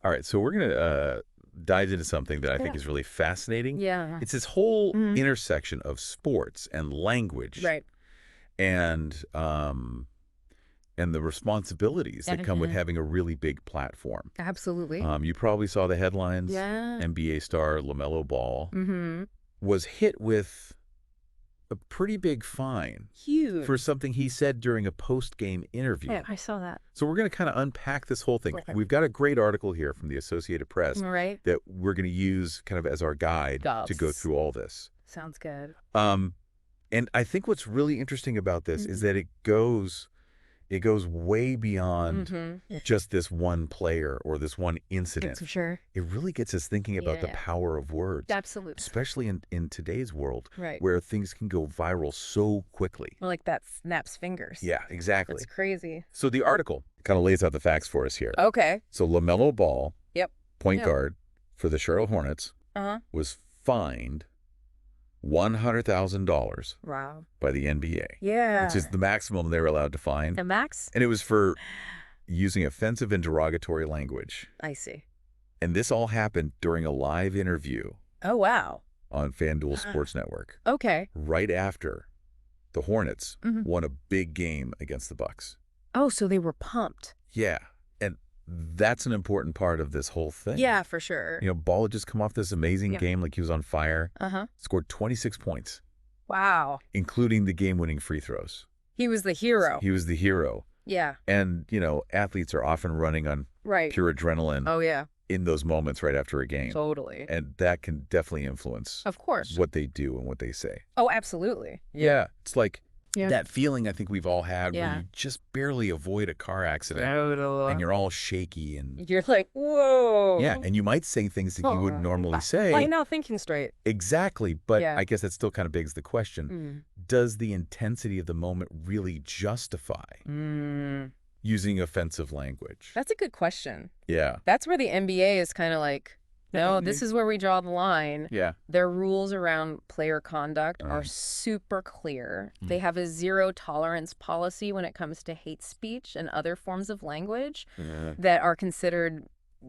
All right, so we're going to dive into something that I think is really fascinating. Yeah. It's this whole intersection of sports and language. Right. And the responsibilities that come with having a really big platform. Absolutely. You probably saw the headlines. Yeah. NBA star LaMelo Ball Mm-hmm. was hit with a pretty big fine Huge. for something he said during a post-game interview. Yeah, I saw that. So we're going to kind of unpack this whole thing. Okay. We've got a great article here from the Associated Press Right. that we're going to use kind of as our guide to go through all this. Sounds good. And I think what's really interesting about this is that it goes way beyond just this one player or this one incident. For sure. It really gets us thinking about the power of words. Absolutely. Especially in today's world, Right. where things can go viral so quickly. Well, like that snaps fingers. Yeah, exactly. It's crazy. So the article kind of lays out the facts for us here. Okay. So LaMelo Ball, Yep. point guard for the Charlotte Hornets, was fined $100,000 Wow. by the NBA. Yeah. Which is the maximum they were allowed to fine. The max? And it was for using offensive and derogatory language. I see. And this all happened during a live interview Oh, wow. on FanDuel Sports Network, Okay. right after the Hornets won a big game against the Bucks. Oh, so they were pumped. Yeah. And that's an important part of this whole thing. Yeah, for sure. You know, Ball had just come off this amazing game, like he was on fire. Scored 26 points, Wow. including the game-winning free throws. He was the hero. He was the hero. Yeah. And, you know, athletes are often running on pure adrenaline Oh, yeah. in those moments right after a game. Totally. And that can definitely influence Of course. what they do and what they say. Oh, absolutely. Yeah. It's like Yeah. that feeling I think we've all had Yeah. where you just barely avoid a car accident and you're all shaky and You're like, whoa. yeah, and you might say things that you wouldn't normally say. Like now thinking straight. Exactly, but Yeah. I guess that still kind of begs the question, does the intensity of the moment really justify using offensive language? That's a good question. Yeah. That's where the NBA is kind of like, no, this is where we draw the line. Yeah. Their rules around player conduct are super clear. They have a zero tolerance policy when it comes to hate speech and other forms of language that are considered,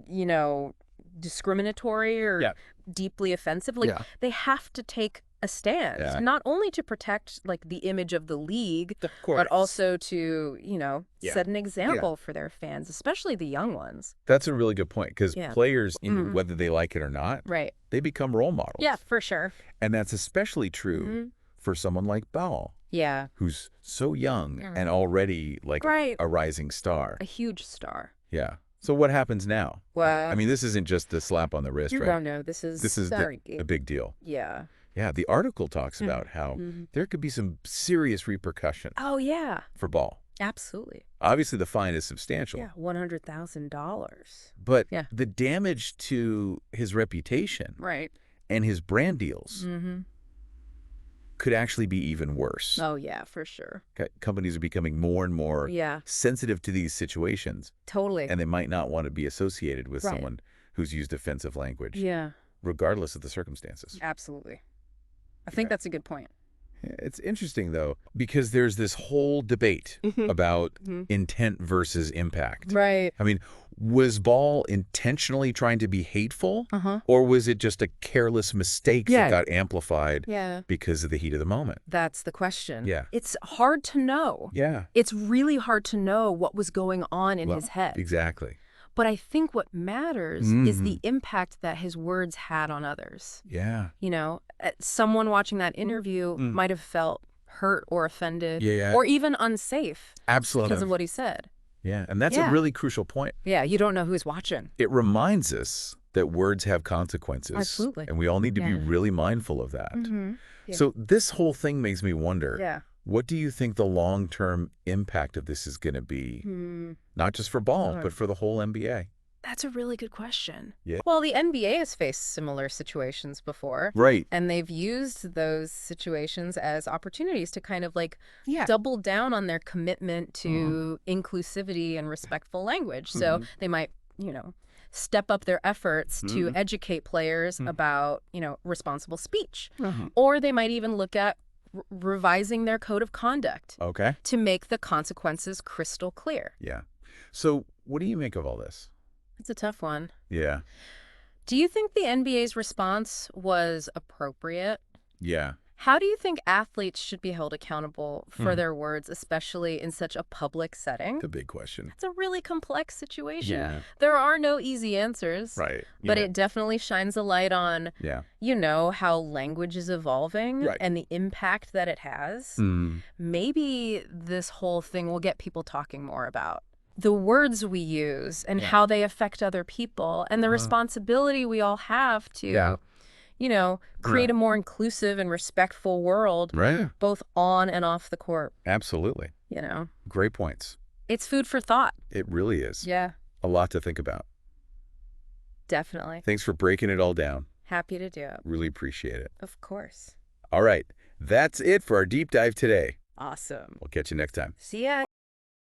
you know, discriminatory or deeply offensive. Like they have to take a stand, not only to protect like the image of the league, but also to, you know, set an example for their fans, especially the young ones. That's a really good point because players, whether they like it or not, they become role models. Yeah, for sure. And that's especially true for someone like Ball. Yeah. Who's so young and already like a rising star. A huge star. Yeah. So what happens now? Well, I mean, this isn't just a slap on the wrist, right? No, this is a big deal. Yeah. Yeah, the article talks about how there could be some serious repercussions Oh, yeah. for Ball. Absolutely. Obviously, the fine is substantial. Yeah, $100,000. But the damage to his reputation and his brand deals could actually be even worse. Oh, yeah, for sure. Companies are becoming more and more sensitive to these situations. Totally. And they might not want to be associated with someone who's used offensive language. Yeah. Regardless of the circumstances. Absolutely. I think that's a good point. It's interesting, though, because there's this whole debate about intent versus impact. Right. I mean, was Ball intentionally trying to be hateful, or was it just a careless mistake that got amplified because of the heat of the moment? That's the question. Yeah. It's hard to know. Yeah. It's really hard to know what was going on in his head. Exactly. But I think what matters is the impact that his words had on others. Yeah. You know, someone watching that interview might have felt hurt or offended Yeah. or even unsafe Absolutely. because of what he said. Yeah. And that's a really crucial point. Yeah, you don't know who's watching. It reminds us that words have consequences. Absolutely. And we all need to be really mindful of that. Yeah. So this whole thing makes me wonder. Yeah. What do you think the long-term impact of this is going to be? Not just for Ball, but for the whole NBA? That's a really good question. Yeah. Well, the NBA has faced similar situations before. Right. And they've used those situations as opportunities to kind of like double down on their commitment to inclusivity and respectful language. So they might, you know, step up their efforts to educate players about, you know, responsible speech. Or they might even look at revising their code of conduct to make the consequences crystal clear. Yeah. So what do you make of all this? It's a tough one. Yeah. Do you think the NBA's response was appropriate? Yeah. How do you think athletes should be held accountable for their words, especially in such a public setting? The big question. It's a really complex situation. Yeah. There are no easy answers. Right. But it definitely shines a light on, Yeah. how language is evolving and the impact that it has. Maybe this whole thing will get people talking more about the words we use and how they affect other people and the responsibility we all have to, create a more inclusive and respectful world, both on and off the court. Absolutely. Great points. It's food for thought. It really is. Yeah. A lot to think about. Definitely. Thanks for breaking it all down. Happy to do it. Really appreciate it. Of course. All right. That's it for our deep dive today. Awesome. We'll catch you next time. See ya.